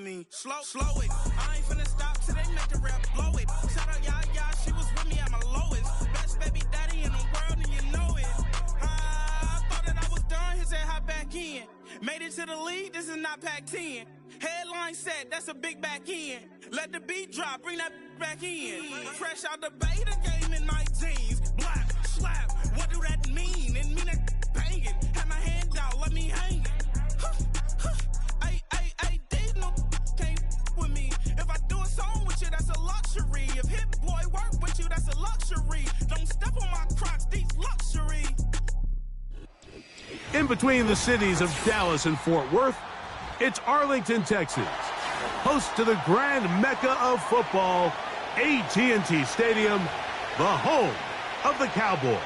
me. Slow it. I ain't finna stop till they make the rap blow it. Shout out, yeah, she was with me at my lowest. Best baby daddy in the world, and you know it. I thought that I was done, he said hop back in. Made it to the league, this is not Pac-10. Headline set, that's a big back end. Let the beat drop, bring that back in. Fresh out the beta game in my jeans. Black, slap, what do that mean? It mean that banging. Had my hand out, let me hang it. These no can't with me. If I do a song with you, that's a luxury. If Hit Boy work with you, that's a luxury. Don't step on my Crocs, these luxury. In between the cities of Dallas and Fort Worth, it's Arlington, Texas, host to the grand mecca of football, AT&T Stadium, the home of the Cowboys.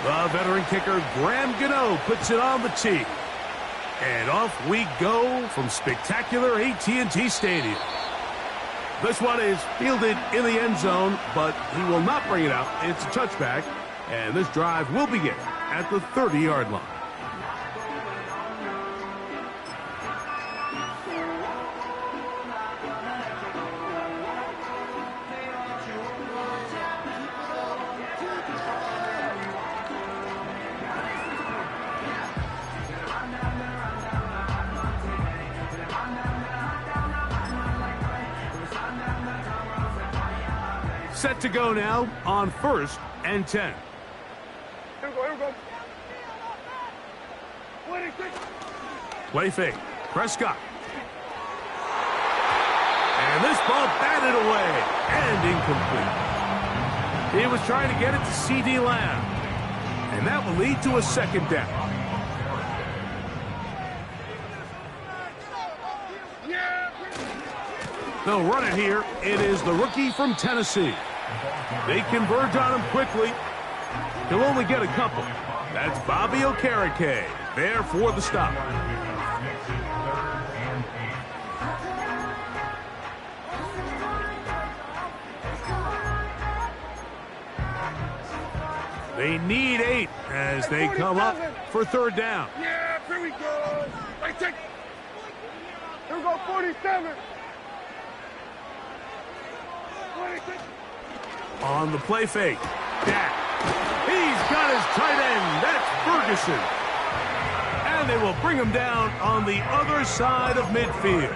The veteran kicker Graham Gano puts it on the tee. And off we go from spectacular AT&T Stadium. This one is fielded in the end zone, but he will not bring it out. It's a touchback, and this drive will begin at the 30-yard line. Set to go now on 1st and 10. Here we go. Play fake. Prescott. And this ball batted away and incomplete. He was trying to get it to C.D. Lamb. And that will lead to a second down. They'll run it here. It is the rookie from Tennessee. They converge on him quickly. He'll only get a couple. That's Bobby Okereke there for the stop. They need 8 as they come up for 3rd down. Yeah, here we go. Here we go, 47. On the play fake, Dak. He's got his tight end. That's Ferguson. And they will bring him down on the other side of midfield.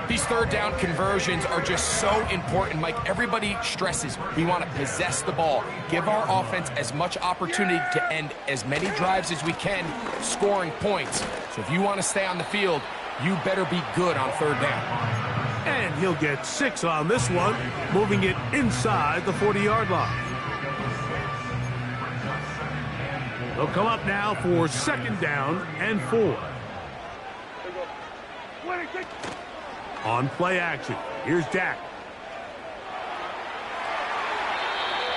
These 3rd down conversions are just so important, Mike. Everybody stresses we want to possess the ball, give our offense as much opportunity to end as many drives as we can, scoring points. So if you want to stay on the field, you better be good on 3rd down. And he'll get 6 on this one, moving it inside the 40-yard line. They'll come up now for 2nd down and 4. On play action, here's Dak.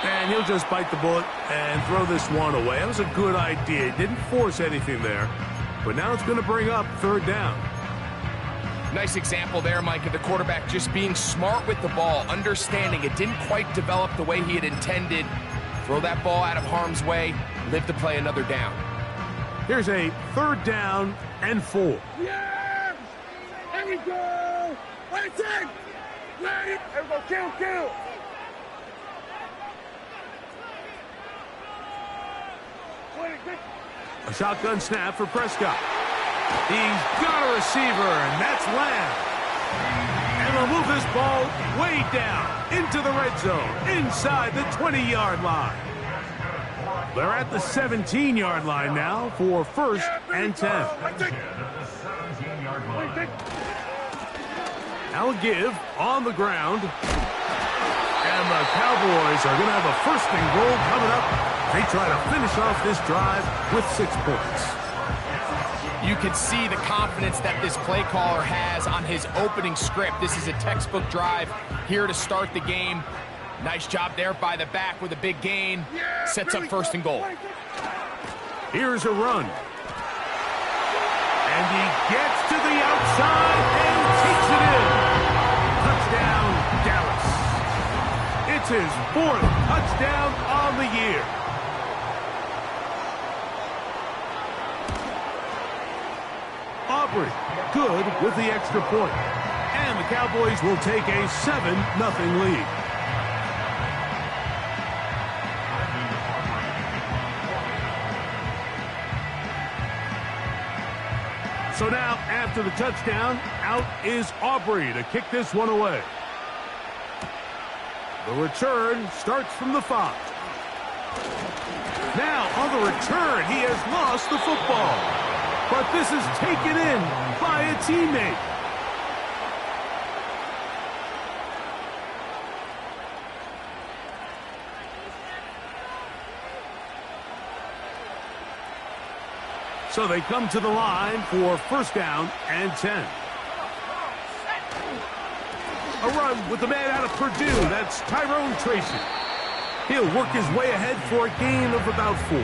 And he'll just bite the bullet and throw this one away. That was a good idea. Didn't force anything there. But now it's going to bring up 3rd down. Nice example there, Mike, of the quarterback just being smart with the ball, understanding it didn't quite develop the way he had intended. Throw that ball out of harm's way, live to play another down. Here's a 3rd down and 4. Yes! Here we go! Let's it! Ready! Here we go, kill! A shotgun snap for Prescott. He's got a receiver, and that's Lamb. And they'll move this ball way down into the red zone, inside the 20-yard line. They're at the 17-yard line now for 1st and 10. Now a give on the ground. And the Cowboys are going to have a 1st and goal coming up. They try to finish off this drive with 6 points. You can see the confidence that this play caller has on his opening script. This is a textbook drive here to start the game. Nice job there by the back with a big gain. Sets up 1st and goal. Here's a run. And he gets to the outside and takes it in. Touchdown, Dallas. It's his 4th touchdown on the year. good with the extra point. And the Cowboys will take a 7-0 lead. So now, after the touchdown, out is Aubrey to kick this one away. The return starts from the 5. Now, on the return, he has lost the football. But this is taken in by a teammate. So they come to the line for first down and 10. A run with the man out of Purdue. That's Tyrone Tracy. He'll work his way ahead for a gain of about 4.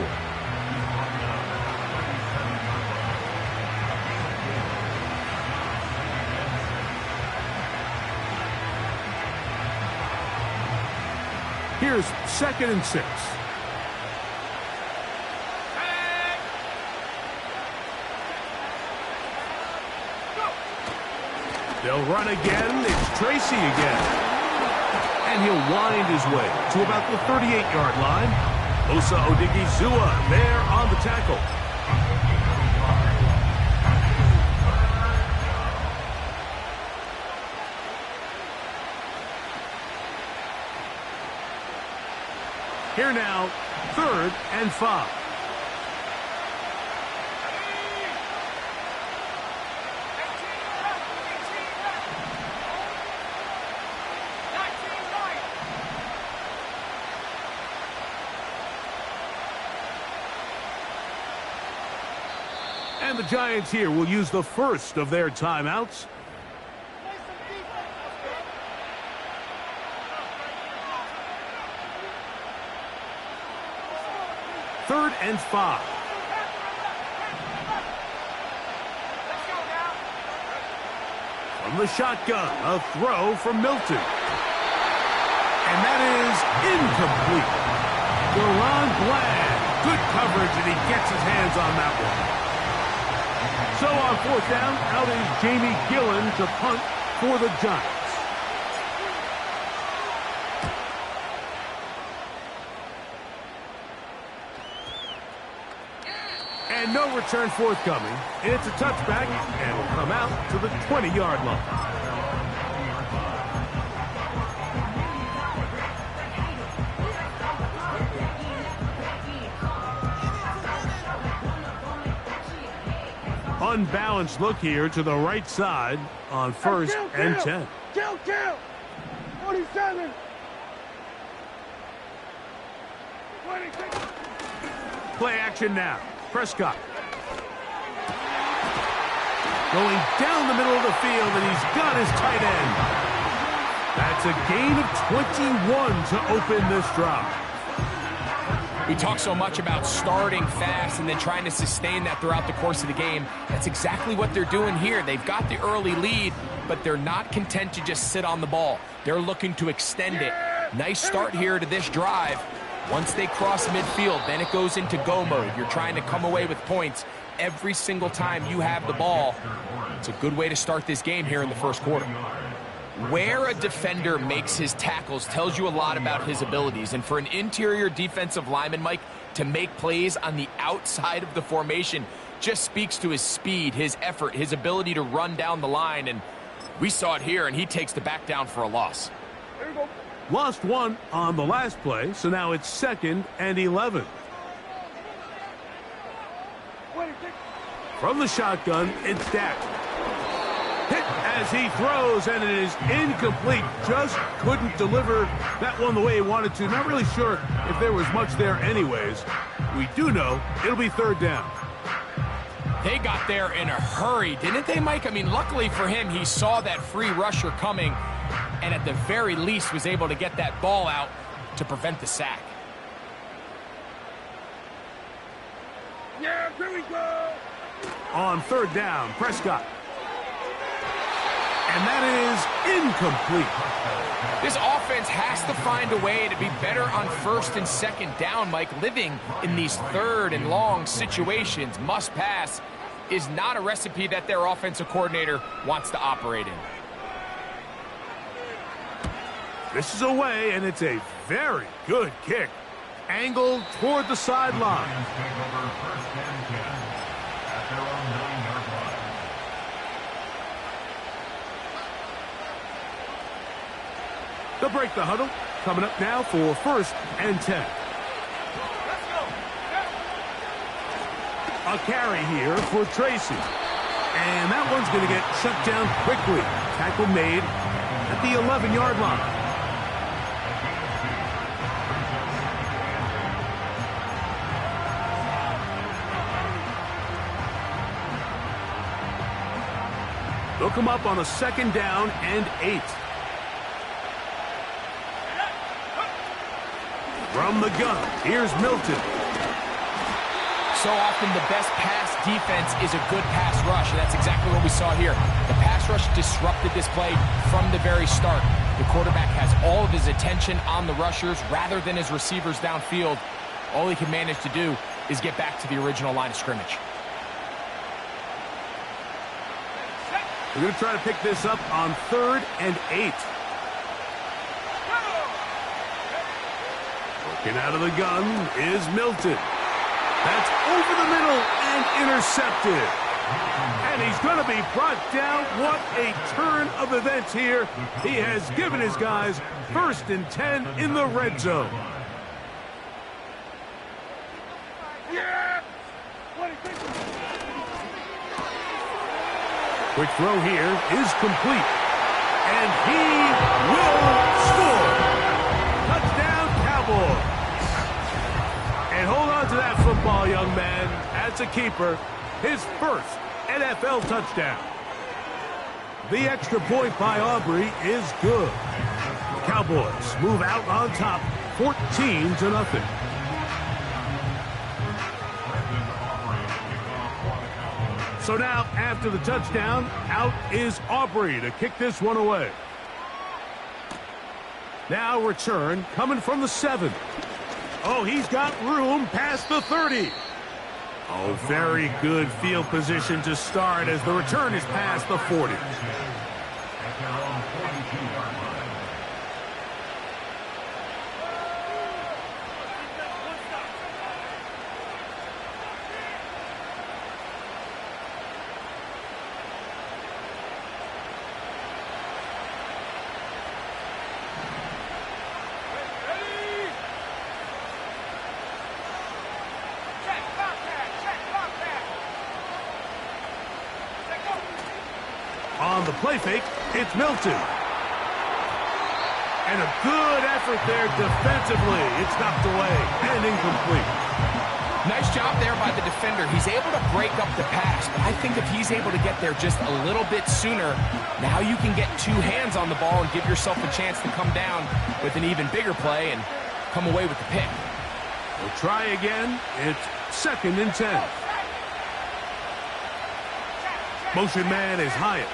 Here's 2nd and 6. They'll run again. It's Tracy again. And he'll wind his way to about the 38-yard line. Osa Odigizua there on the tackle. Here now, 3rd and 5. And the Giants here will use the first of their timeouts. Third and 5. From the shotgun, a throw from Milton. And that is incomplete. Deron Bland, good coverage, and he gets his hands on that one. So on 4th down, out is Jamie Gillen to punt for the Giants. And no return forthcoming. It's a touchback, and will come out to the 20-yard line. Unbalanced look here to the right side on 1st and 10. Kill! 47! 26! Play action now. Prescott. Going down the middle of the field, and he's got his tight end. That's a gain of 21 to open this drive. We talk so much about starting fast and then trying to sustain that throughout the course of the game. That's exactly what they're doing here. They've got the early lead, but they're not content to just sit on the ball. They're looking to extend it. Nice start here to this drive. Once they cross midfield, then it goes into go mode. You're trying to come away with points every single time you have the ball. It's a good way to start this game here in the first quarter. Where a defender makes his tackles tells you a lot about his abilities. And for an interior defensive lineman, Mike, to make plays on the outside of the formation just speaks to his speed, his effort, his ability to run down the line. And we saw it here, and he takes the back down for a loss. There you go. Lost one on the last play, so now it's 2nd and 11. From the shotgun, it's Dak. Hit as he throws, and it is incomplete. Just couldn't deliver that one the way he wanted to. Not really sure if there was much there anyways. We do know it'll be 3rd down. They got there in a hurry, didn't they, Mike? I mean, luckily for him, he saw that free rusher coming, and at the very least was able to get that ball out to prevent the sack. Yeah, here we go. On 3rd down, Prescott. And that is incomplete. This offense has to find a way to be better on 1st and 2nd down, Mike. Living in these 3rd and long situations, must pass. is not a recipe that their offensive coordinator wants to operate in. This is away, and it's a very good kick. Angled toward the sideline. They'll break the huddle. Coming up now for 1st and 10. A carry here for Tracy. And that one's going to get shut down quickly. Tackle made at the 11-yard line. They'll come up on a 2nd down and 8. From the gun, here's Milton. So often the best pass defense is a good pass rush, and that's exactly what we saw here. The pass rush disrupted this play from the very start. The quarterback has all of his attention on the rushers rather than his receivers downfield. All he can manage to do is get back to the original line of scrimmage. We're going to try to pick this up on 3rd and 8. Working out of the gun is Milton. That's over the middle and intercepted. And he's going to be brought down. What a turn of events here. He has given his guys 1st and 10 in the red zone. Quick throw here is complete. And he will score. Touchdown, Cowboys. And hold on to that football, young man. As a keeper, his 1st NFL touchdown. The extra point by Aubrey is good. The Cowboys move out on top, 14-0. So now, after the touchdown, out is Aubrey to kick this one away. Now return coming from the 7. Oh, he's got room past the 30. Oh, very good field position to start as the return is past the 40. On the play fake, it's Milton. And a good effort there defensively. It's knocked away and incomplete. Nice job there by the defender. He's able to break up the pass, but I think if he's able to get there just a little bit sooner, now you can get 2 hands on the ball and give yourself a chance to come down with an even bigger play and come away with the pick. We'll try again. It's 2nd and 10. Motion man is Hyatt.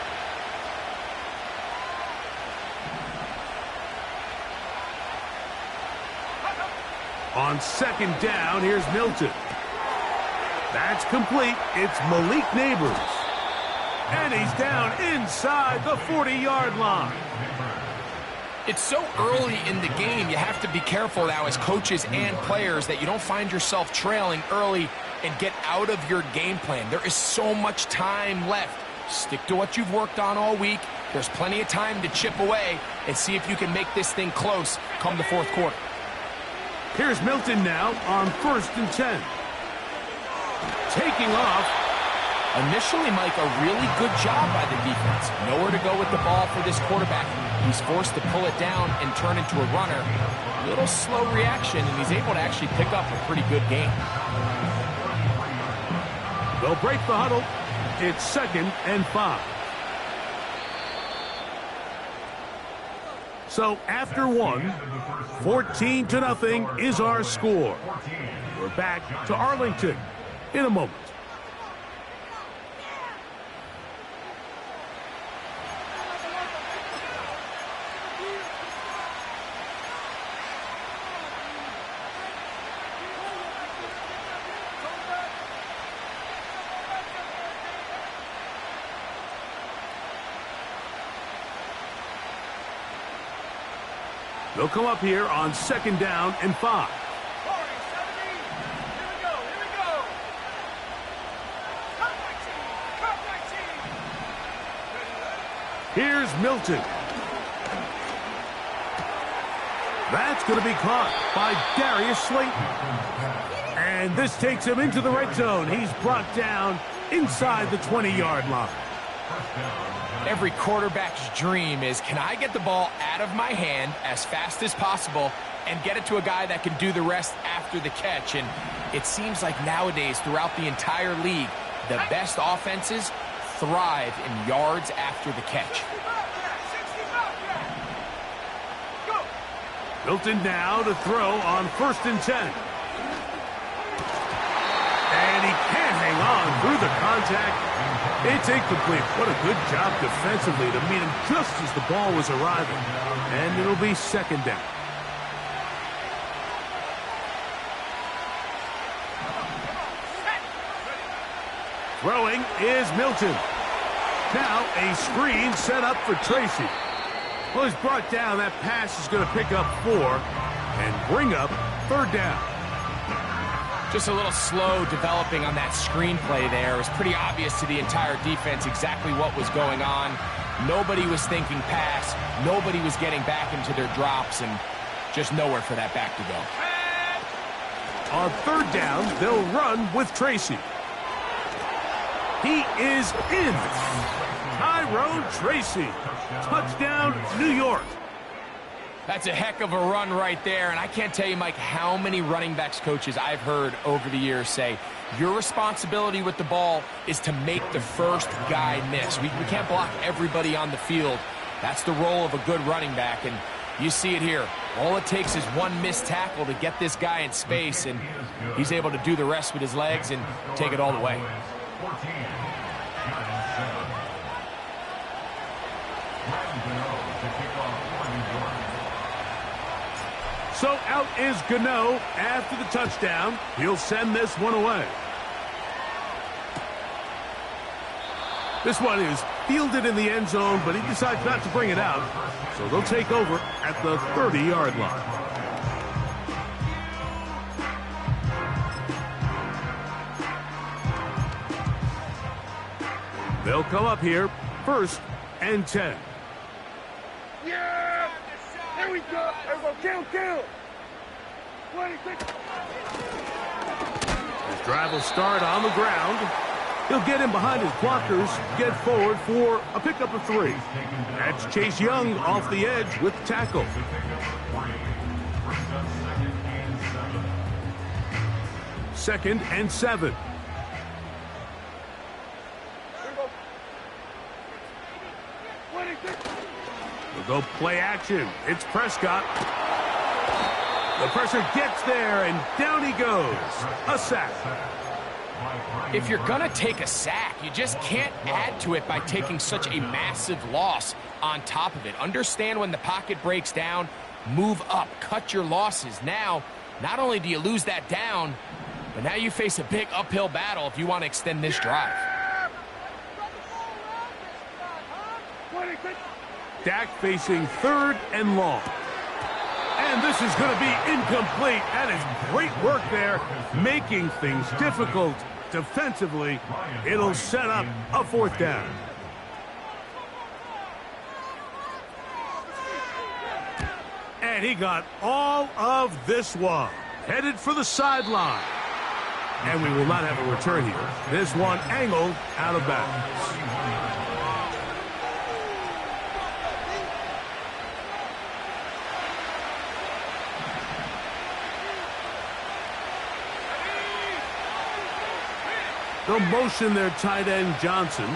On 2nd down, here's Milton. That's complete. It's Malik Neighbors. And he's down inside the 40-yard line. It's so early in the game, you have to be careful now as coaches and players that you don't find yourself trailing early and get out of your game plan. There is so much time left. Stick to what you've worked on all week. There's plenty of time to chip away and see if you can make this thing close come the 4th quarter. Here's Milton now on 1st and 10. Taking off. Initially, Mike, a really good job by the defense. Nowhere to go with the ball for this quarterback. He's forced to pull it down and turn into a runner. Little slow reaction, and he's able to actually pick up a pretty good game. They'll break the huddle. It's 2nd and 5. So after 1, 14-0 is our score. We're back to Arlington in a moment. They'll come up here on 2nd down and 5. Here's Milton. That's going to be caught by Darius Slayton. And this takes him into the red zone. He's brought down inside the 20-yard line. Every quarterback's dream is, can I get the ball out of my hand as fast as possible and get it to a guy that can do the rest after the catch? And it seems like nowadays, throughout the entire league, the best offenses thrive in yards after the catch. Milton now to throw on 1st and 10. And he can't hang on through the contact. It's incomplete. What a good job defensively to meet him just as the ball was arriving. And it'll be 2nd down. Throwing is Milton. Now a screen set up for Tracy. Well, he's brought down. That pass is going to pick up 4 and bring up 3rd down. Just a little slow developing on that screenplay there. It was pretty obvious to the entire defense exactly what was going on. Nobody was thinking pass. Nobody was getting back into their drops, and just nowhere for that back to go. On 3rd down, they'll run with Tracy. He is in. Tyrone Tracy. Touchdown, New York. That's a heck of a run right there, and I can't tell you, Mike, how many running backs coaches I've heard over the years say, your responsibility with the ball is to make the first guy miss. We can't block everybody on the field. That's the role of a good running back, and you see it here. All it takes is one missed tackle to get this guy in space, and he's able to do the rest with his legs and take it all the way. So out is Gano after the touchdown. He'll send this one away. This one is fielded in the end zone, but he decides not to bring it out. So they'll take over at the 30-yard line. They'll come up here, 1st and 10. Yeah! There we go! Everyone, kill! 26! His drive will start on the ground. He'll get in behind his blockers, get forward for a pickup of 3. That's Chase Young off the edge with the tackle. Second and 7. We'll go play action. It's Prescott. The pressure gets there, and down he goes. A sack. If you're going to take a sack, you just can't add to it by taking such a massive loss on top of it. Understand when the pocket breaks down, move up, cut your losses. Now, not only do you lose that down, but now you face a big uphill battle if you want to extend this drive. Dak facing 3rd and long. And this is going to be incomplete. That is great work there, making things difficult defensively. It'll set up a 4th down. And he got all of this one. Headed for the sideline. And we will not have a return here. This one angled out of bounds. They'll motion their tight end, Johnson.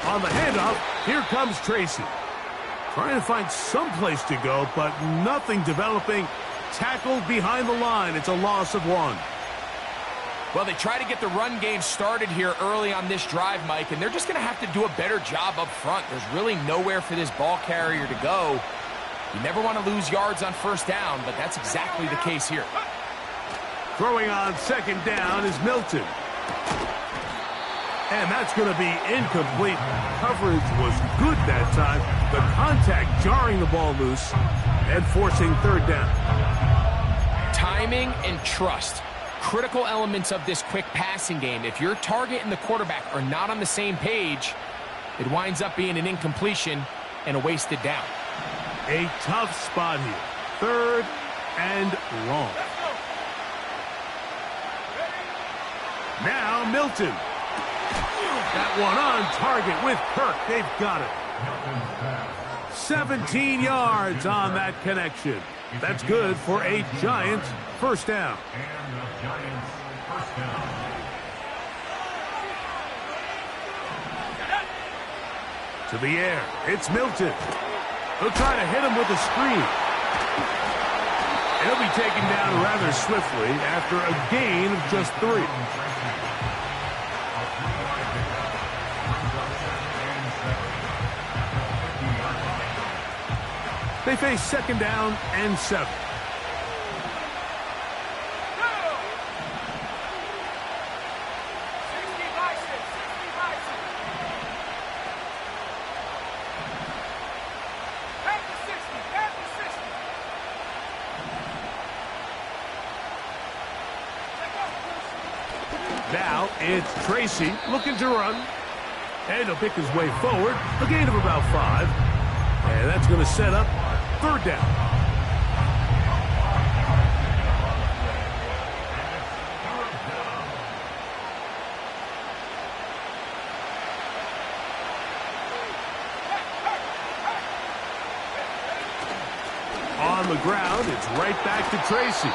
On the handoff, here comes Tracy. Trying to find some place to go, but nothing developing. Tackled behind the line. It's a loss of 1. Well, they try to get the run game started here early on this drive, Mike, and they're just going to have to do a better job up front. There's really nowhere for this ball carrier to go. You never want to lose yards on 1st down, but that's exactly the case here. Throwing on 2nd down is Milton. And that's going to be incomplete. Coverage was good that time. The contact jarring the ball loose and forcing third down. Timing and trust. Critical elements of this quick passing game. If your target and the quarterback are not on the same page, it winds up being an incompletion and a wasted down. A tough spot here. Third and long. Now Milton. That one on target with Kirk. They've got it. 17 yards on that connection. That's good for a Giants first down. To the air. It's Milton. He'll try to hit him with a screen. He'll be taken down rather swiftly after a gain of just 3. They face second down and 7. Now it's Tracy looking to run. And he'll pick his way forward. A gain of about 5. And that's going to set up third down. On the ground, it's right back to Tracy.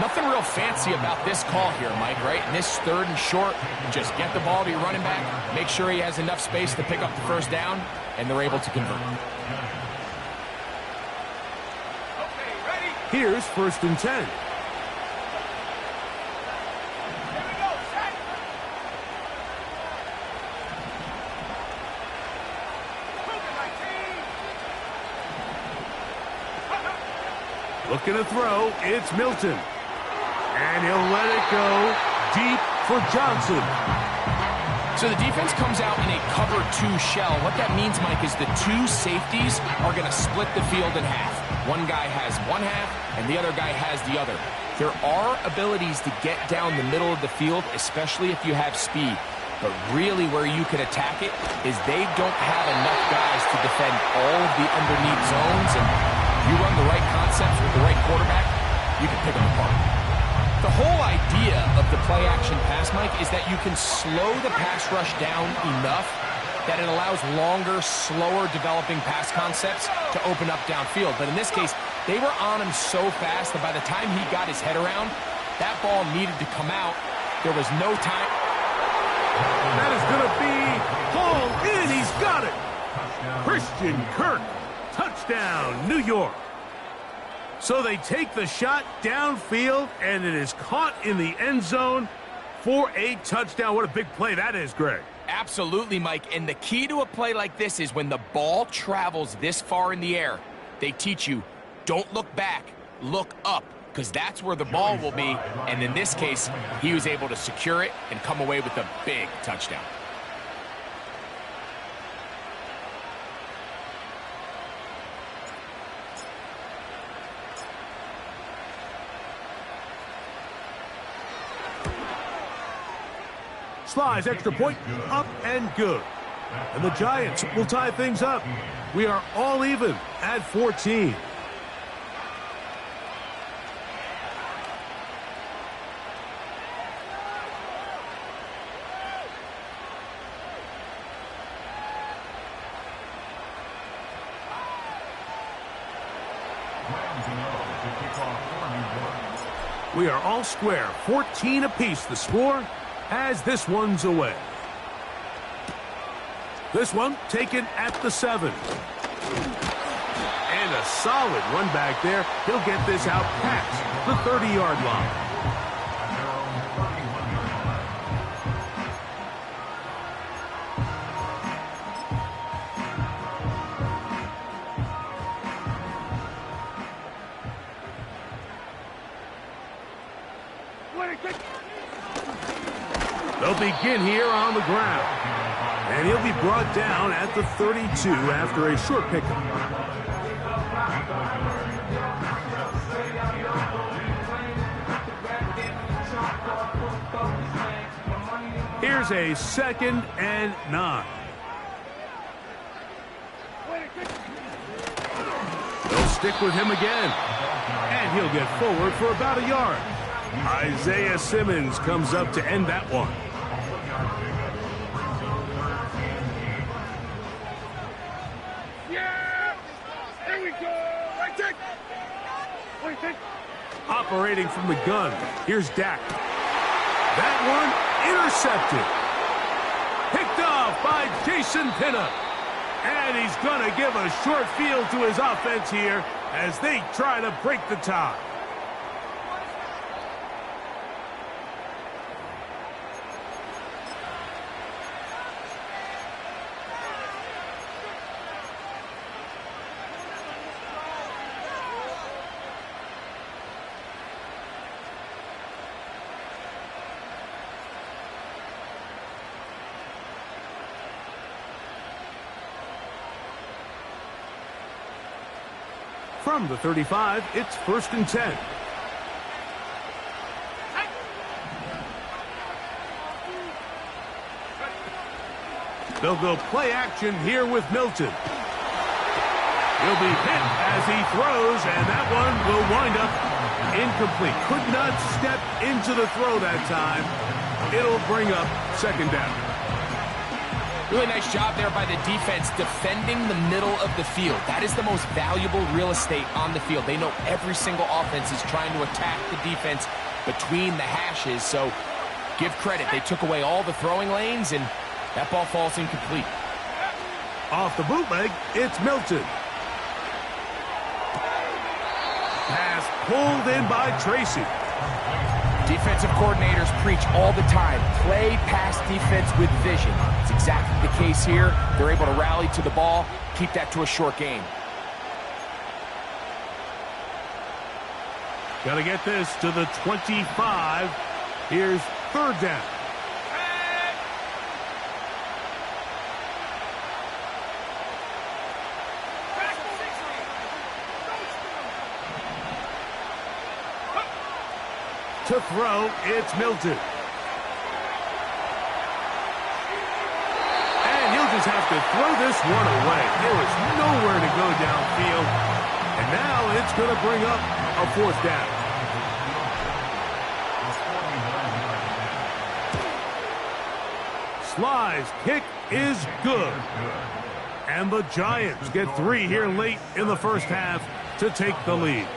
Nothing real fancy about this call here, Mike, right? And this third and short, just get the ball to your running back, make sure he has enough space to pick up the first down, and they're able to convert. Here's first and 10. Looking to throw, it's Milton. And he'll let it go deep for Johnson. So the defense comes out in a cover 2 shell. What that means, Mike, is the 2 safeties are going to split the field in half. One guy has one half, and the other guy has the other. There are abilities to get down the middle of the field, especially if you have speed. But really where you can attack it is they don't have enough guys to defend all of the underneath zones. And if you run the right concepts with the right quarterback, you can pick them apart. The whole idea of the play-action pass, Mike, is that you can slow the pass rush down enough that it allows longer, slower developing pass concepts to open up downfield. But in this case, they were on him so fast that by the time he got his head around, that ball needed to come out. There was no time. That is going to be hauled in. He's got it. Christian Kirk. Touchdown, New York. So they take the shot downfield, and it is caught in the end zone for a touchdown. What a big play that is, Greg. Absolutely, Mike. And the key to a play like this is when the ball travels this far in the air, they teach you, don't look back, look up, because that's where the ball will be. And in this case, he was able to secure it and come away with a big touchdown. Slides, extra point, up and good. And the Giants will tie things up. We are all even at 14. We are all square, 14 apiece the score, as this one's away. This one taken at the 7. And a solid run back there. He'll get this out past the 30-yard line. They'll begin here on the ground. And he'll be brought down at the 32 after a short pickup. Here's a 2nd and 9. They'll stick with him again. And he'll get forward for about a yard. Isaiah Simmons comes up to end that one. Yeah! There we go! Right take! Wait, take! Operating from the gun, here's Dak. That one intercepted. Picked off by Jason Pinnock. And he's going to give a short field to his offense here as they try to break the tie. From the 35, it's 1st and 10. They'll go play action here with Milton. He'll be hit as he throws, and that one will wind up incomplete. Could not step into the throw that time. It'll bring up 2nd down. Really nice job there by the defense defending the middle of the field. That is the most valuable real estate on the field. They know every single offense is trying to attack the defense between the hashes, so give credit. They took away all the throwing lanes, and that ball falls incomplete. Off the bootleg, it's Milton. Pass pulled in by Tracy. Defensive coordinators preach all the time, play pass defense with vision. It's exactly the case here. They're able to rally to the ball, keep that to a short game. Got to get this to the 25. Here's 3rd down. To throw, it's Milton. And he'll just have to throw this one away. There was nowhere to go downfield. And now it's going to bring up a 4th down. Sly's kick is good. And the Giants get 3 here late in the first half to take the lead.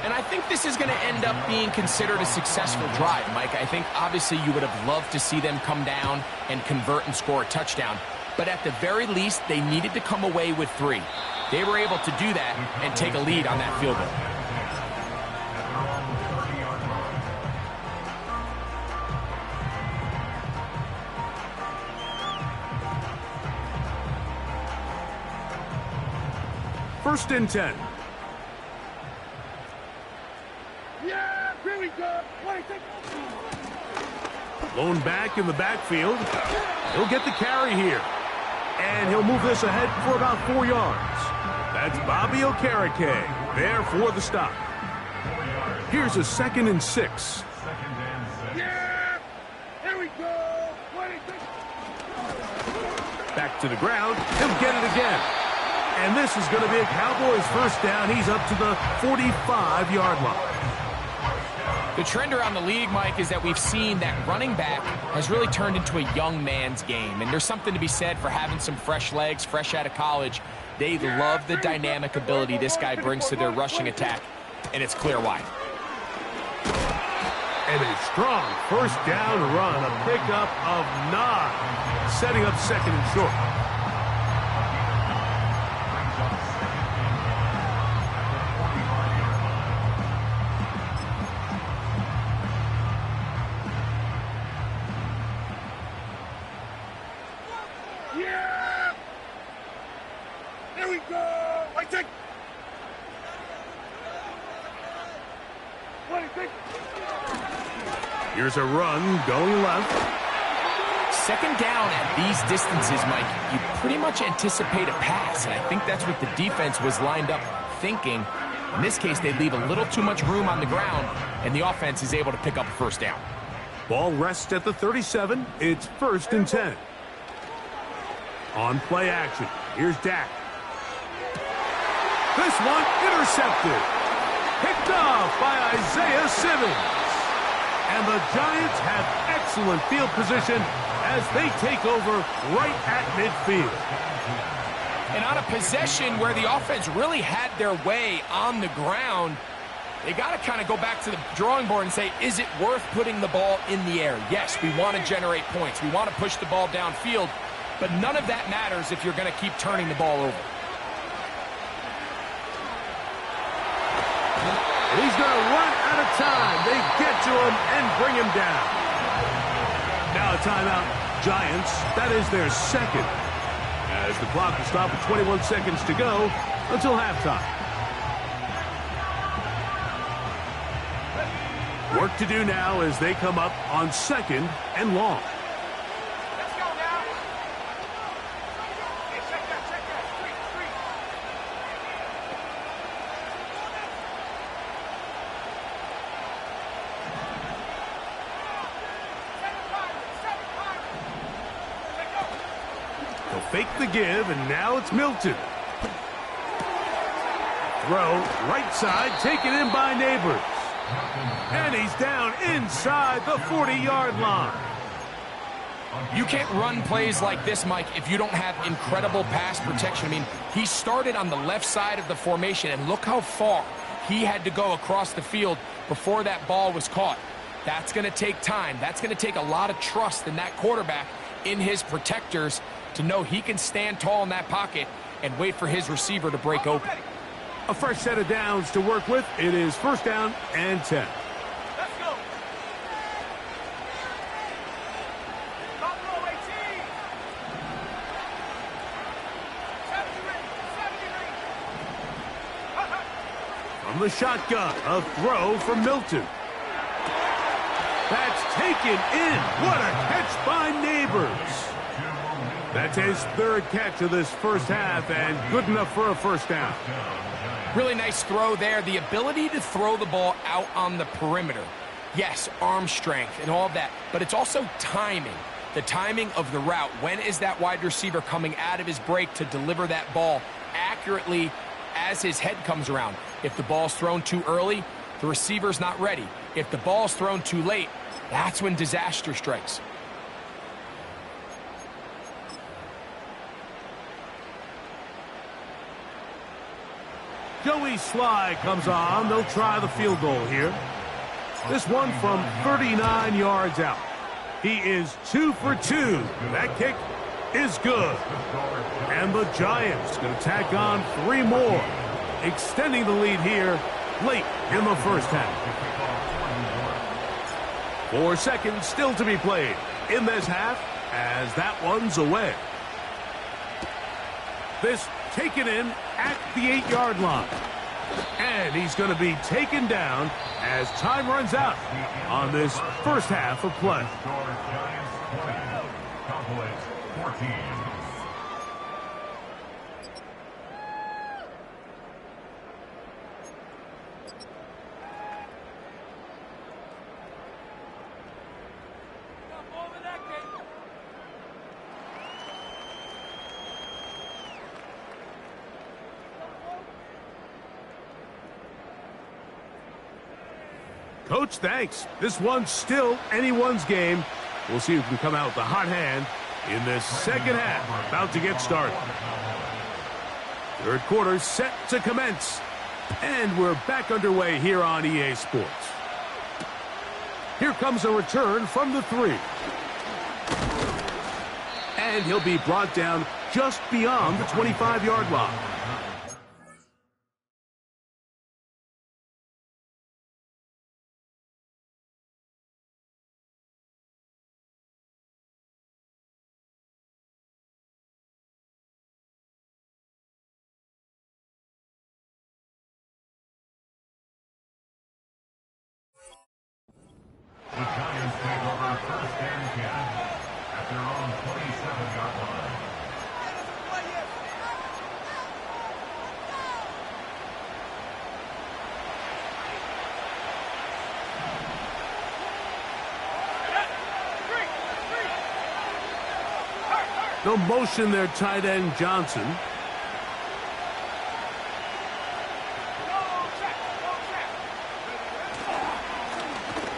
And I think this is going to end up being considered a successful drive, Mike. I think obviously you would have loved to see them come down and convert and score a touchdown. But at the very least, they needed to come away with 3. They were able to do that and take a lead on that field goal. First and 10. Yeah, here we go. Lone back in the backfield. He'll get the carry here. And he'll move this ahead for about 4 yards. That's Bobby Okereke there for the stop. Here's a 2nd and 6. Yeah, here we go. Back to the ground. He'll get it again. And this is going to be a Cowboys 1st down. He's up to the 45-yard line. The trend around the league, Mike, is that we've seen that running back has really turned into a young man's game. And there's something to be said for having some fresh legs, fresh out of college. They love the dynamic ability this guy brings to their rushing attack, and it's clear why. And a strong 1st down run, a pickup of 9, setting up 2nd and short. Yeah! There we go! I take... What do you think? Here's a run going left. Second down at these distances, Mike, you pretty much anticipate a pass, and I think that's what the defense was lined up thinking. In this case, they leave a little too much room on the ground, and the offense is able to pick up a first down. Ball rests at the 37. It's 1st and 10. On play action, here's Dak. This one intercepted. Picked off by Isaiah Simmons. And the Giants have excellent field position as they take over right at midfield. And on a possession where the offense really had their way on the ground, they got to kind of go back to the drawing board and say, is it worth putting the ball in the air? Yes, we want to generate points. We want to push the ball downfield, but none of that matters if you're going to keep turning the ball over. He's going to run out of time. They get to him and bring him down. Now a timeout. Giants, that is their second. As the clock will stop at 21 seconds to go until halftime. Work to do now as they come up on 2nd and long. Fake the give, and now it's Milton. Throw, right side, taken in by Neighbors. And he's down inside the 40-yard line. You can't run plays like this, Mike, if you don't have incredible pass protection. I mean, he started on the left side of the formation, and look how far he had to go across the field before that ball was caught. That's going to take time. That's going to take a lot of trust in that quarterback, in his protectors, to know he can stand tall in that pocket and wait for his receiver to break open. A fresh set of downs to work with. It is 1st down and 10. Let's go. Top row 18. 70 From the shotgun, a throw from Milton. That's taken in. What a catch by Neighbors. That's his 3rd catch of this first half, and good enough for a first down. Really nice throw there. The ability to throw the ball out on the perimeter. Yes, arm strength and all that, but it's also timing. The timing of the route. When is that wide receiver coming out of his break to deliver that ball accurately as his head comes around? If the ball's thrown too early, the receiver's not ready. If the ball's thrown too late, that's when disaster strikes. Joey Sly comes on. They'll try the field goal here. This one from 39 yards out. He is 2 for 2. That kick is good. And the Giants going to tack on 3 more, extending the lead here late in the first half. 4 seconds still to be played in this half as that one's away. This taken in at the 8-yard line. And he's going to be taken down as time runs out on this first half of play. Cowboys 14. Coach, thanks. This one's still anyone's game. We'll see who can come out with the hot hand in this second half. About to get started. Third quarter set to commence. And we're back underway here on EA Sports. Here comes a return from the 3. And he'll be brought down just beyond the 25-yard line. The Giants They'll motion their tight end, Johnson.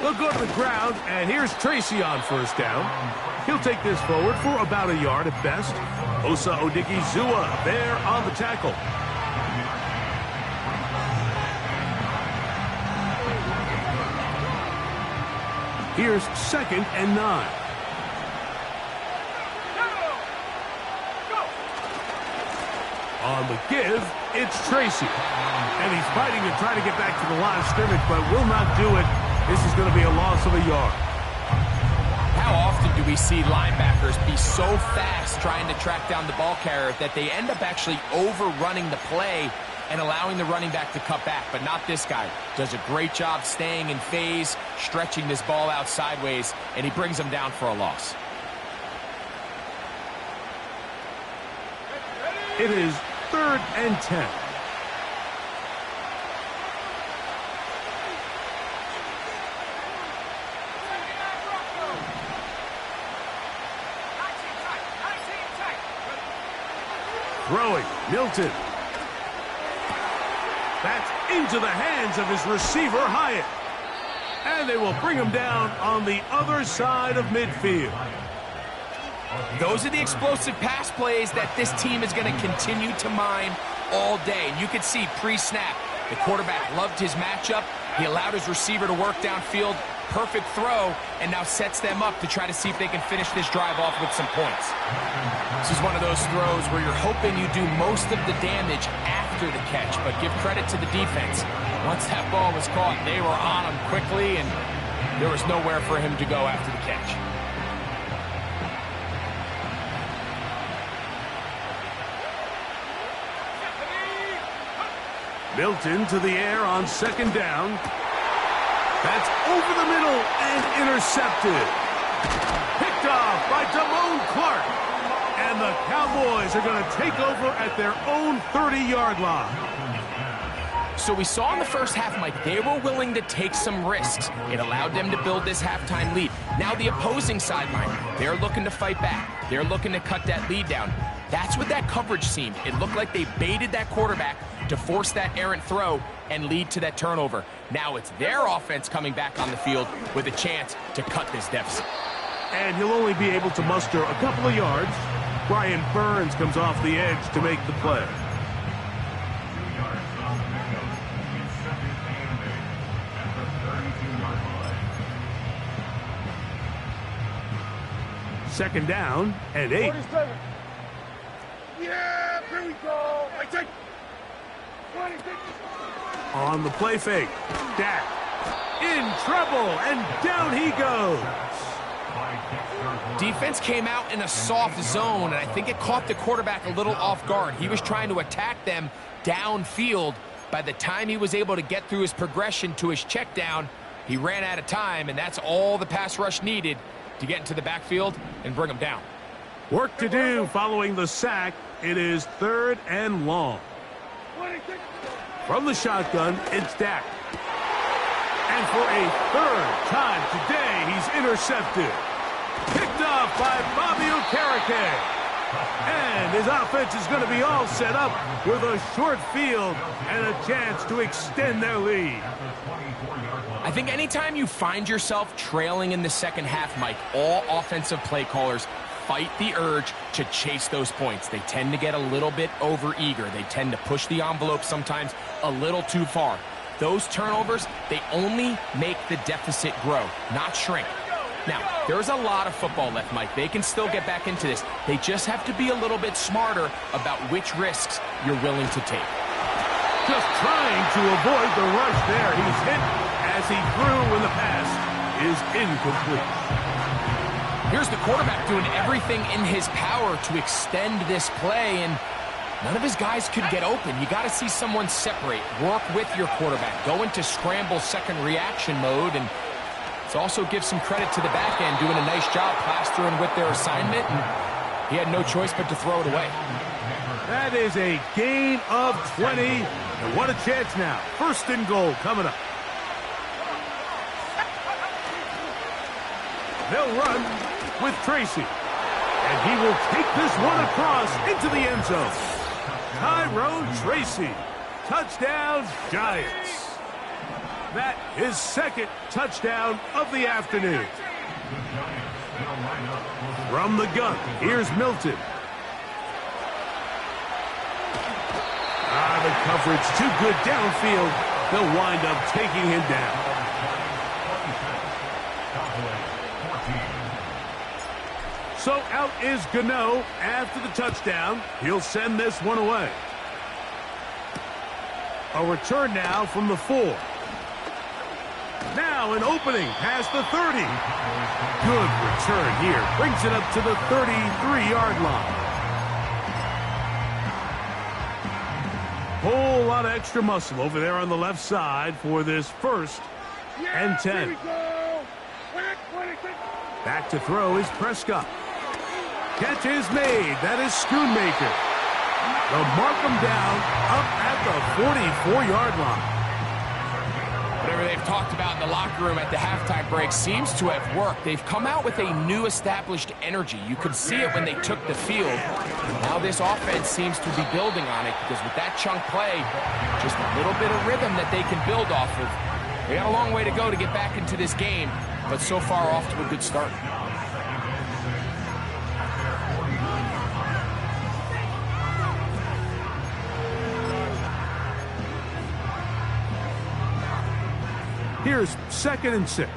They'll go to the ground, and here's Tracy on first down. He'll take this forward for about a yard at best. Osa Odigizua there on the tackle. Here's 2nd and 9. On the give, it's Tracy. And he's fighting and trying to get back to the line of scrimmage, but will not do it. This is going to be a loss of a yard. How often do we see linebackers be so fast trying to track down the ball carrier that they end up actually overrunning the play and allowing the running back to cut back? But not this guy. Does a great job staying in phase, stretching this ball out sideways, and he brings him down for a loss. It is 3rd and 10. Throwing, Milton. That's into the hands of his receiver, Hyatt. And they will bring him down on the other side of midfield. Those are the explosive pass plays that this team is going to continue to mine all day. And you can see pre-snap, the quarterback loved his matchup. He allowed his receiver to work downfield. Perfect throw, and now sets them up to try to see if they can finish this drive off with some points. This is one of those throws where you're hoping you do most of the damage after the catch, but give credit to the defense. Once that ball was caught, they were on him quickly, and there was nowhere for him to go after the catch. Milton to the air on 2nd down. That's over the middle and intercepted. Picked off by Damone Clark. And the Cowboys are going to take over at their own 30-yard line. So we saw in the first half, Mike, they were willing to take some risks. It allowed them to build this halftime lead. Now the opposing sideline, they're looking to fight back. They're looking to cut that lead down. That's what that coverage seemed. It looked like they baited that quarterback to force that errant throw and lead to that turnover. Now it's their offense coming back on the field with a chance to cut this deficit. And he'll only be able to muster a couple of yards. Brian Burns comes off the edge to make the play. Second down and 8. Yeah, here we go. I take 20. On the play fake, Dak in trouble, and down he goes. Defense came out in a soft zone, and I think it caught the quarterback a little off guard. He was trying to attack them downfield. By the time he was able to get through his progression to his check down, he ran out of time, and that's all the pass rush needed to get into the backfield and bring him down. Work to do following the sack. It is 3rd and long. From the shotgun, it's Dak. And for a 3rd time today, he's intercepted. Picked off by Bobby Okereke. And his offense is going to be all set up with a short field and a chance to extend their lead. I think anytime you find yourself trailing in the second half, Mike, all offensive play callers fight the urge to chase those points. They tend to get a little bit overeager. They tend to push the envelope sometimes a little too far. Those turnovers, they only make the deficit grow, not shrink. Now, there's a lot of football left, Mike. They can still get back into this. They just have to be a little bit smarter about which risks you're willing to take. Just trying to avoid the rush there. He's hit as he threw when the pass is incomplete. Here's the quarterback doing everything in his power to extend this play, and none of his guys could get open. You got to see someone separate, work with your quarterback, go into scramble second reaction mode, and let's also give some credit to the back end doing a nice job plastering with their assignment, and he had no choice but to throw it away. That is a gain of 20, and what a chance now. 1st and goal coming up. They'll run with Tracy. And he will take this one across into the end zone. Tyrone Tracy. Touchdown, Giants. That is second touchdown of the afternoon. From the gun, here's Milton. The coverage too good downfield. They'll wind up taking him down. So out is Gano after the touchdown. He'll send this one away. A return now from the 4. Now an opening past the 30. Good return here. Brings it up to the 33-yard line. Whole lot of extra muscle over there on the left side for this 1st and 10. Back to throw is Prescott. Catch is made. That is Schoonmaker. They'll mark him down up at the 44-yard line. Whatever they've talked about in the locker room at the halftime break seems to have worked. They've come out with a new established energy. You could see it when they took the field. Now this offense seems to be building on it because with that chunk play, just a little bit of rhythm that they can build off of. They got a long way to go to get back into this game, but so far off to a good start. Here's 2nd and 6.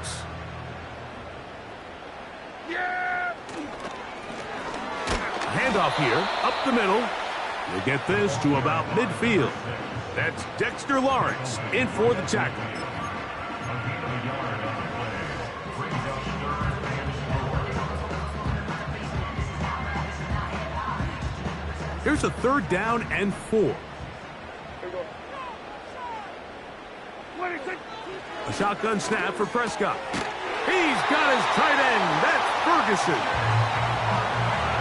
Handoff here, up the middle. We'll get this to about midfield. That's Dexter Lawrence in for the tackle. Here's a 3rd down and 4. A shotgun snap for Prescott. He's got his tight end. That's Ferguson.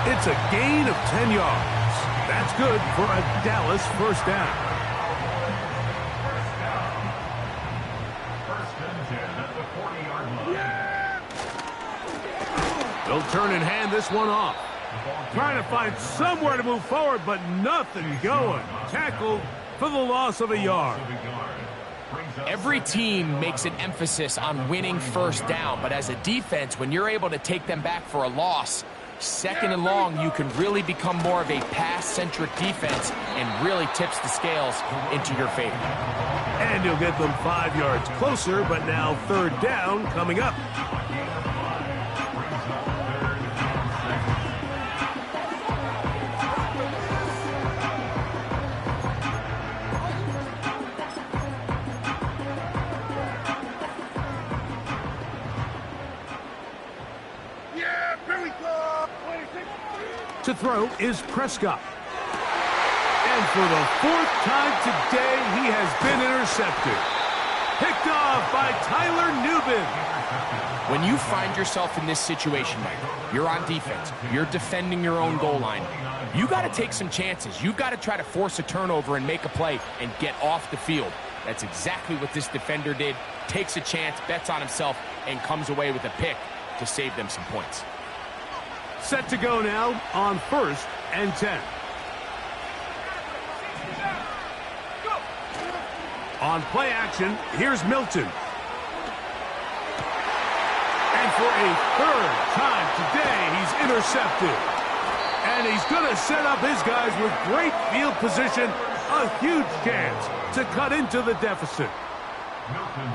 It's a gain of 10 yards. That's good for a Dallas 1st down. They'll turn and hand this one off. Trying to find somewhere to move forward, but nothing going. Tackled for the loss of a yard. Every team makes an emphasis on winning 1st down, but as a defense, when you're able to take them back for a loss, 2nd and long, you can really become more of a pass-centric defense and really tips the scales into your favor. And you'll get them 5 yards closer, but now 3rd down coming up. To throw is Prescott. And for the 4th time today, he has been intercepted. Picked off by Tyler Nubin. When you find yourself in this situation, Mike, you're on defense, you're defending your own goal line, you got to take some chances. You've got to try to force a turnover and make a play and get off the field. That's exactly what this defender did. Takes a chance, bets on himself, and comes away with a pick to save them some points. Set to go now on 1st and 10. On play action, here's Milton. And for a 3rd time today, he's intercepted. And he's going to set up his guys with great field position. A huge chance to cut into the deficit.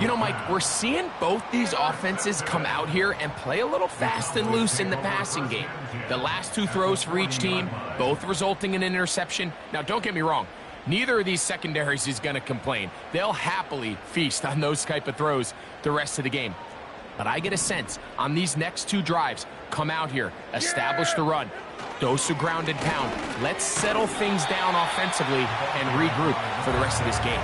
You know, Mike, we're seeing both these offenses come out here and play a little fast and loose in the passing game. The last 2 throws for each team, both resulting in an interception. Now, don't get me wrong. Neither of these secondaries is going to complain. They'll happily feast on those type of throws the rest of the game. But I get a sense on these next 2 drives, come out here, establish the run, dose of ground and pound. Let's settle things down offensively and regroup for the rest of this game.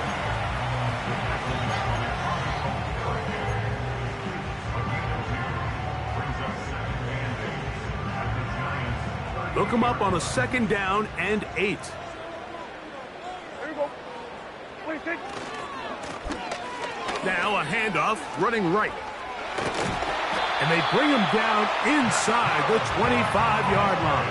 Look him up on a 2nd down and 8. Now a handoff running right. And they bring him down inside the 25-yard line.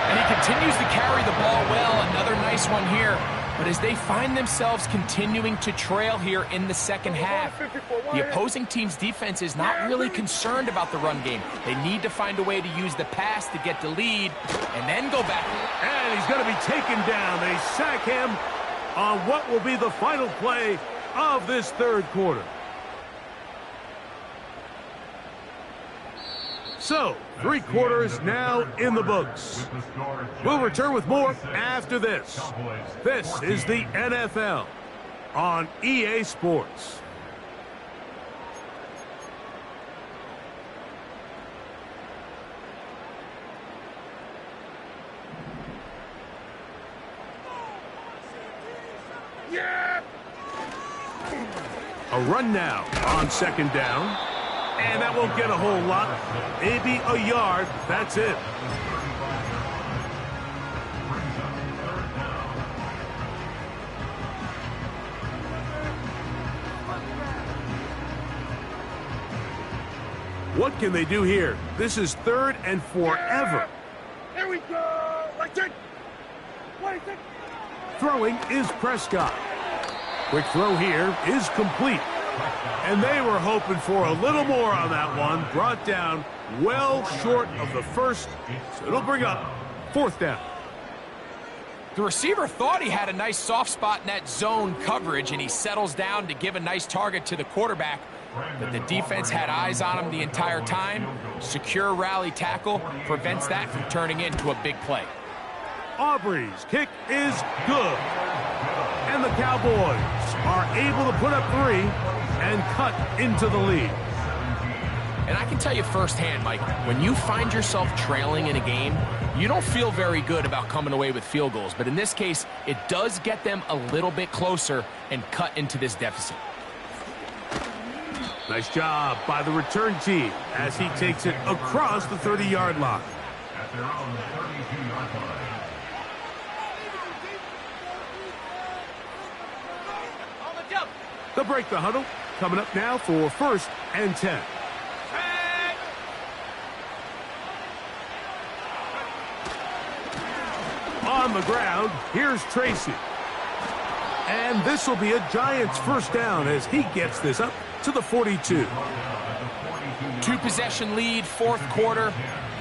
And he continues to carry the ball well. Another nice one here. But as they find themselves continuing to trail here in the second half, the opposing team's defense is not really concerned about the run game. They need to find a way to use the pass to get the lead and then go back. And he's going to be taken down. They sack him on what will be the final play of this third quarter. So, 3 quarters now in the books. We'll return with more after this. This is the NFL on EA Sports. Yeah! A run now on second down. And that won't get a whole lot. Maybe a yard. That's it. What can they do here? This is 3rd and forever. Here we go! Right it! Right it! Throwing is Prescott. Quick throw here is complete. And they were hoping for a little more on that one. Brought down well short of the first. So it'll bring up 4th down. The receiver thought he had a nice soft spot in that zone coverage, and he settles down to give a nice target to the quarterback. But the defense had eyes on him the entire time. Secure rally tackle prevents that from turning into a big play. Aubrey's kick is good. And the Cowboys are able to put up 3 and cut into the lead. And I can tell you firsthand, Mike, when you find yourself trailing in a game, you don't feel very good about coming away with field goals. But in this case, it does get them a little bit closer and cut into this deficit. Nice job by the return team as he takes it across the 30-yard line. At their own 32-yard line. They'll break the huddle. Coming up now for 1st and 10. On the ground, here's Tracy. And this will be a Giants 1st down as he gets this up to the 42. 2-possession lead, 4th quarter.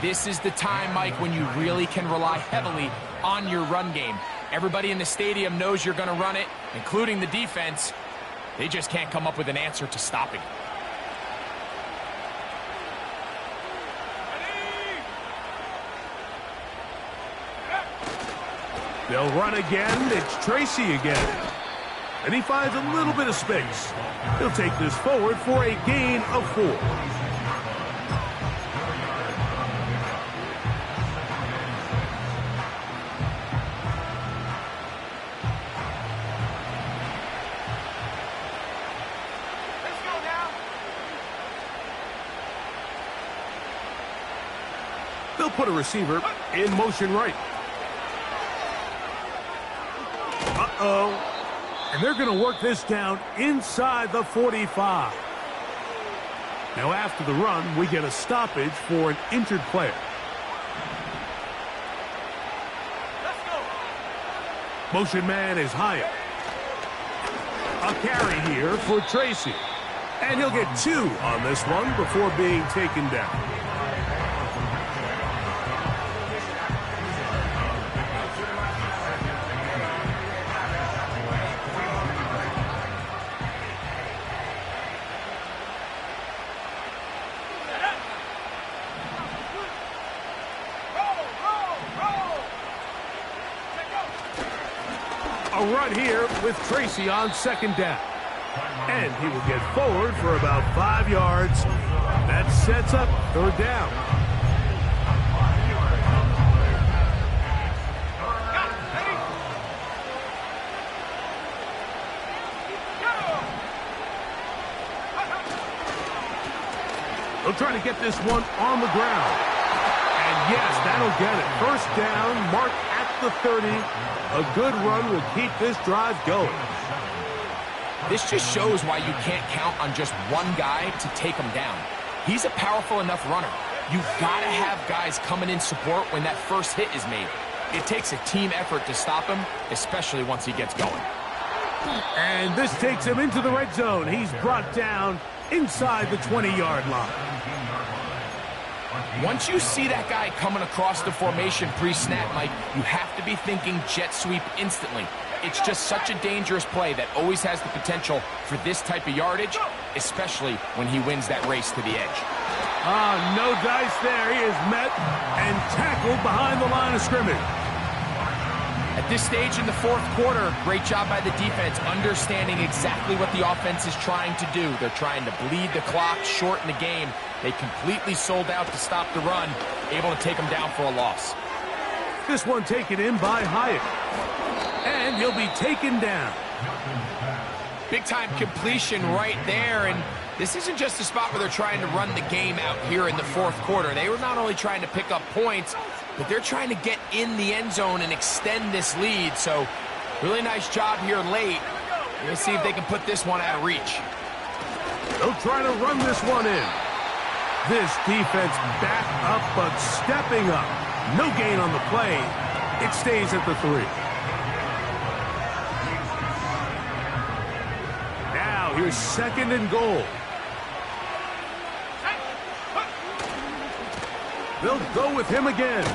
This is the time, Mike, when you really can rely heavily on your run game. Everybody in the stadium knows you're going to run it, including the defense. They just can't come up with an answer to stopping it. They'll run again. It's Tracy again. And he finds a little bit of space. He'll take this forward for a gain of 4. They'll put a receiver in motion right. Uh-oh. And they're going to work this down inside the 45. Now after the run, we get a stoppage for an injured player. Let's go! Motion man is Hyatt. A carry here for Tracy. And he'll get 2 on this one before being taken down. A run here with Tracy on 2nd down. And he will get forward for about 5 yards. That sets up 3rd down. They'll try to get this one on the ground. And yes, that'll get it. 1st down, marked at the 30. A good run will keep this drive going. This just shows why you can't count on just one guy to take him down. He's a powerful enough runner. You've got to have guys coming in support when that first hit is made. It takes a team effort to stop him, especially once he gets going. And this takes him into the red zone. He's brought down inside the 20-yard line. Once you see that guy coming across the formation pre-snap, Mike, you have to be thinking jet sweep instantly. It's just such a dangerous play that always has the potential for this type of yardage, especially when he wins that race to the edge. No dice there. He is met and tackled behind the line of scrimmage. At this stage in the fourth quarter, great job by the defense, understanding exactly what the offense is trying to do. They're trying to bleed the clock, shorten the game. They completely sold out to stop the run, able to take them down for a loss. This one taken in by Hyatt. And he'll be taken down. Big-time completion right there, and this isn't just a spot where they're trying to run the game out here in the fourth quarter. They were not only trying to pick up points, but they're trying to get in the end zone and extend this lead. So, really nice job here late. Let's see if they can put this one out of reach. They'll try to run this one in. This defense back up, but stepping up. No gain on the play. It stays at the 3. Now, here's 2nd and goal. They'll go with him again.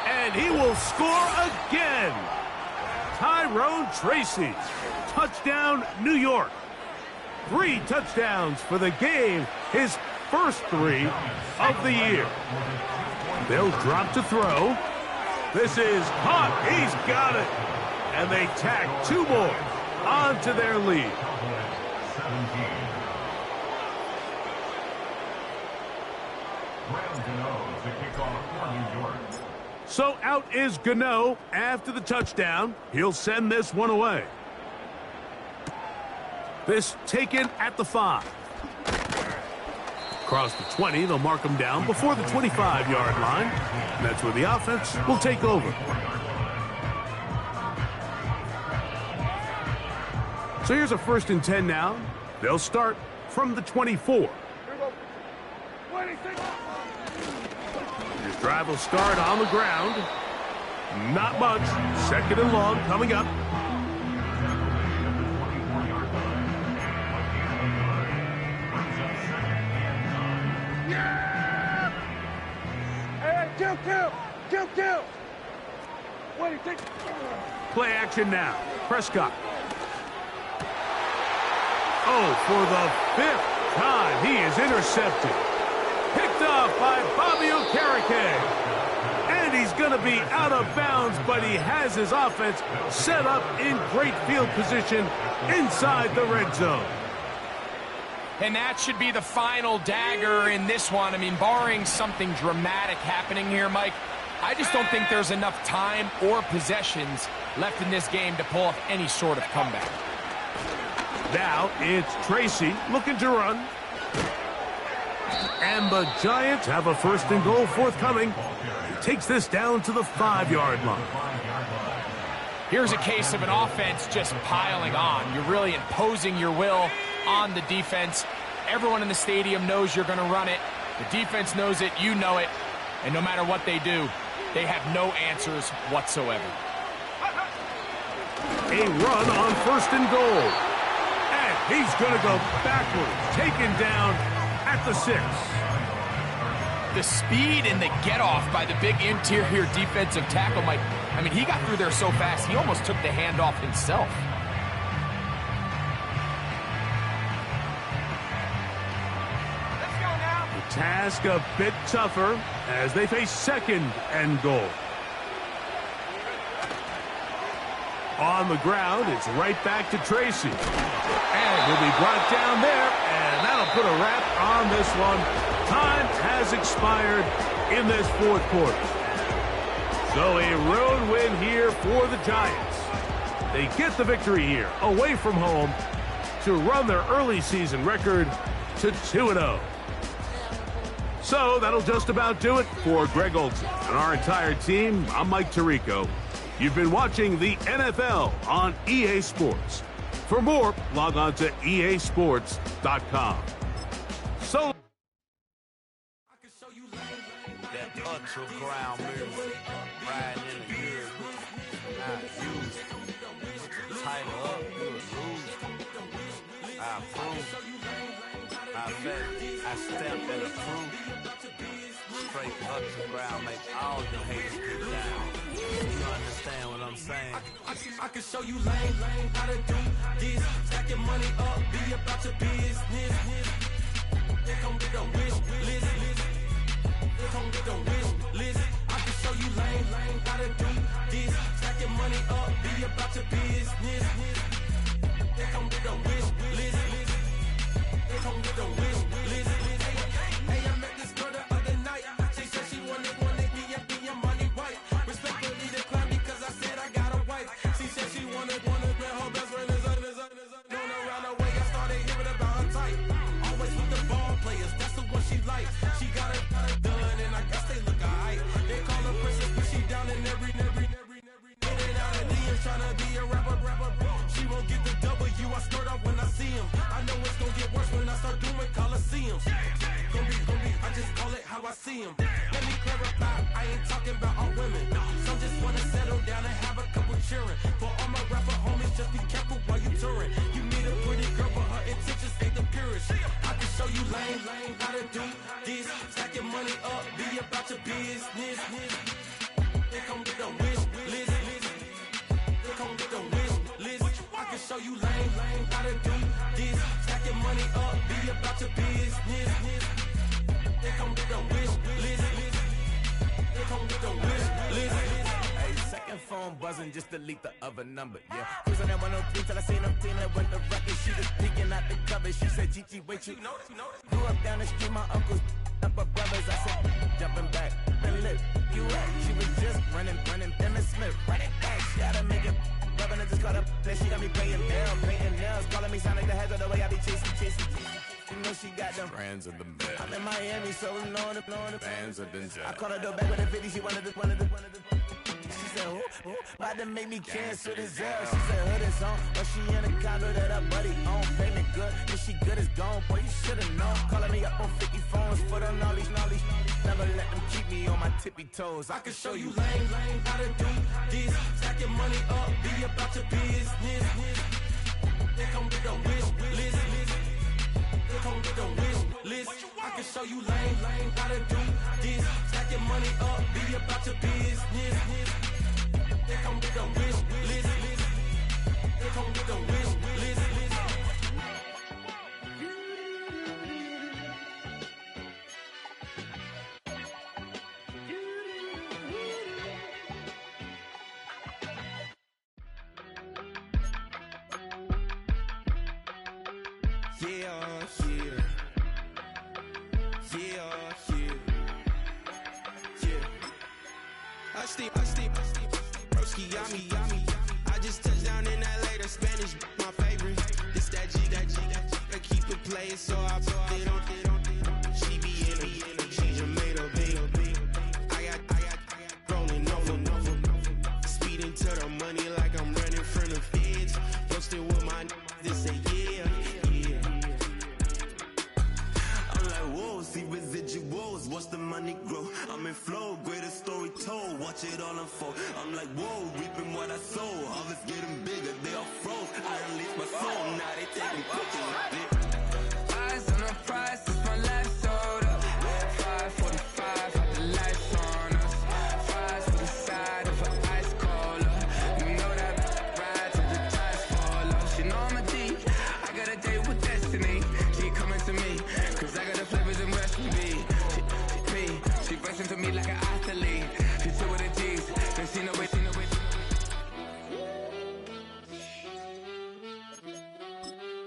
And he will score again. Tyrone Tracy. Touchdown, New York. 3 touchdowns for the game. His first 3 of the year. They'll drop to throw. This is caught. He's got it. And they tack 2 more onto their lead. 17. The kickoff for New York. So out is Gano after the touchdown. He'll send this one away. This taken at the 5. Across the 20, they'll mark him down before the 25-yard line. That's where the offense will take over. So here's a 1st and 10 now. They'll start from the 24. This drive will start on the ground. Not much. 2nd and long coming up. Kill. What do you think? Play action now. Prescott. Oh, for the 5th time, he is intercepted. Picked off by Bobby Okereke. And he's going to be out of bounds, but he has his offense set up in great field position inside the red zone. And that should be the final dagger in this one. I mean, barring something dramatic happening here, Mike, I just don't think there's enough time or possessions left in this game to pull off any sort of comeback. Now it's Tracy looking to run. And the Giants have a 1st and goal forthcoming. He takes this down to the 5-yard line. Here's a case of an offense just piling on. You're really imposing your will on the defense. Everyone in the stadium knows you're going to run it. The defense knows it, you know it. And no matter what they do, they have no answers whatsoever. A run on 1st and goal. And he's going to go backwards, taken down at the 6. The speed and the get-off by the big interior defensive tackle, Mike. I mean, he got through there so fast, he almost took the handoff himself. Task a bit tougher as they face 2nd and goal. On the ground, it's right back to Tracy. And he'll be brought down there, and that'll put a wrap on this one. Time has expired in this 4th quarter. So a road win here for the Giants. They get the victory here, away from home, to run their early season record to 2-0. So that'll just about do it for Greg Olson and our entire team. I'm Mike Tirico. You've been watching the NFL on EA Sports. For more, log on to easports.com. So natural ground music, riding in the good, not used. Tighten up, you a loser. I approve. I bet I stepped and approve. Straight up the ground, make all the haters get down. You understand what I'm saying? I can show you lame how to do this. Stack your money up, be about your business. They come with a wish list. They come with a wish list. I can show you lame how to do this. Stack your money up, be about your business. They come with a wish list. They come with a wish list. Hey, I met this girl the other night. She said she wanted me and be a money wife. Respectfully declined because I said I got a wife. She said she wanted man, her best friend is known around the way. I started hearing about her type. Always with the ball players, that's the one she likes. She got it done, and I guess they look alright. They call her princess, but she down in every. In and out of DMs, tryna be a rapper. She won't get the W, I skirt off when I see him. I know it's gonna get worse when I start doing Coliseums. Gon' be, I just call it how I see him. Let me clarify, I ain't talking about all women. Some just wanna settle down and have a couple cheering. For all my rapper homies, just be careful while you touring. You need a pretty girl, but her intentions ain't the purest. I can show you lame how to do this. Stack your money up, be about your business. They come with a wish list. They come with a wish list. I can show you lame how to do this. Stack your money up, be about your business. They come with a wish list. They come with a wish list. Hey, second phone buzzing, just delete the other number, yeah. Cruising at 103 till I seen them team that went the record. She was peeking out the cover. She said, Gigi, wait, you know. Grew up down the street, my uncles up her brothers. I said, jumping back, been lit. You at? She was just running. Emmett Smith, running back. She had to make it. Rubbing it, just caught up. Then she got me paying down, painting nails. Calling me sound like the heads of the way I be chasing. You know she got them Friends of the bed. I'm in Miami, so we know the Fans of the I called her door back with a 50, she wanted the. She said, who? About to make me cancel this L. She said, hood is on, but she in a condo that her buddy own. Payment good, if she good is gone, boy, you should've known. Calling me up on 50 phones, foot on all these. Never let them keep me on my tippy toes. I can show you lame how to do this. Stack your money up, be about your business. They come with a wish list. They come with a wish list. I can show you lame how to do this. Stack your money up, be about your business. They come with a wish list. They come with a wish list. I steam, broski, yummy. I just touched down in LA, the Spanish, my favorite. It's that G, I keep it playing, so I put it on. She be in it, she just made a big. I got rolling over. Speeding to the money like I'm running from the feds. Posted with my they say yeah. I'm like, whoa, see residuals, watch the money grow. I'm in flow, greatest story told, watch it all unfold. I'm like, whoa, reaping what I sow. Harvest getting bigger, they all froze. I unleashed my soul, now they taking pictures. Eyes on the prize, it's my last soda. 5:45, had the lights on us. Fries for the side of an ice cola. You know that ride till the tires fall off. She know I'm a D, I got a date with destiny. She coming to me, cause I got the flavors and recipe. She racing to me like an athlete. She chill with the G's, then she know it.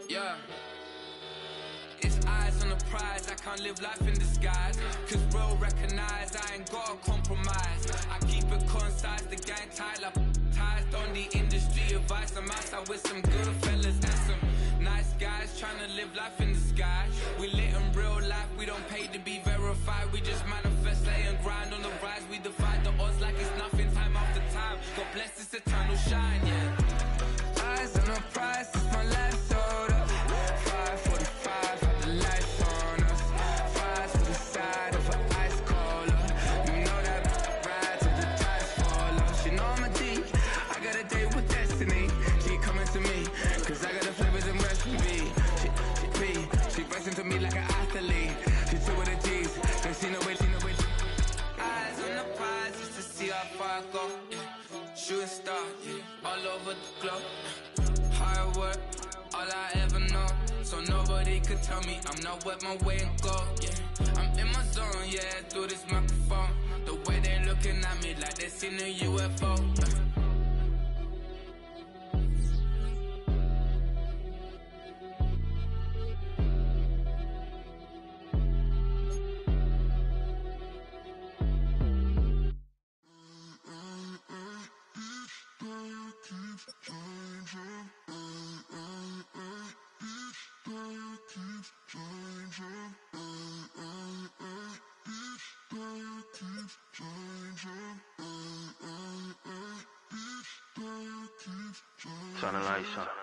Yeah. It's eyes on the prize, I can't live life in disguise. Cause real recognize I ain't gotta compromise. I keep it concise, the gang tied up. Ties on the industry advice. I'm outside with some good fellas and some nice guys trying to live life in the sky. We lit in real life, we don't pay to be verified. We just manifest, lay and grind on the rise. We defy the odds like it's nothing, time after time. God bless this eternal shine, yeah. Eyes on the prize, it's my last soda. 5:45, had the lights on us. Fries to the side of an ice cola. You know that with the glow. Hard work, all I ever know. So nobody could tell me I'm not wet my way and go, yeah. I'm in my zone, yeah, through this microphone. The way they're looking at me like they seen a UFO. Turn the lights on.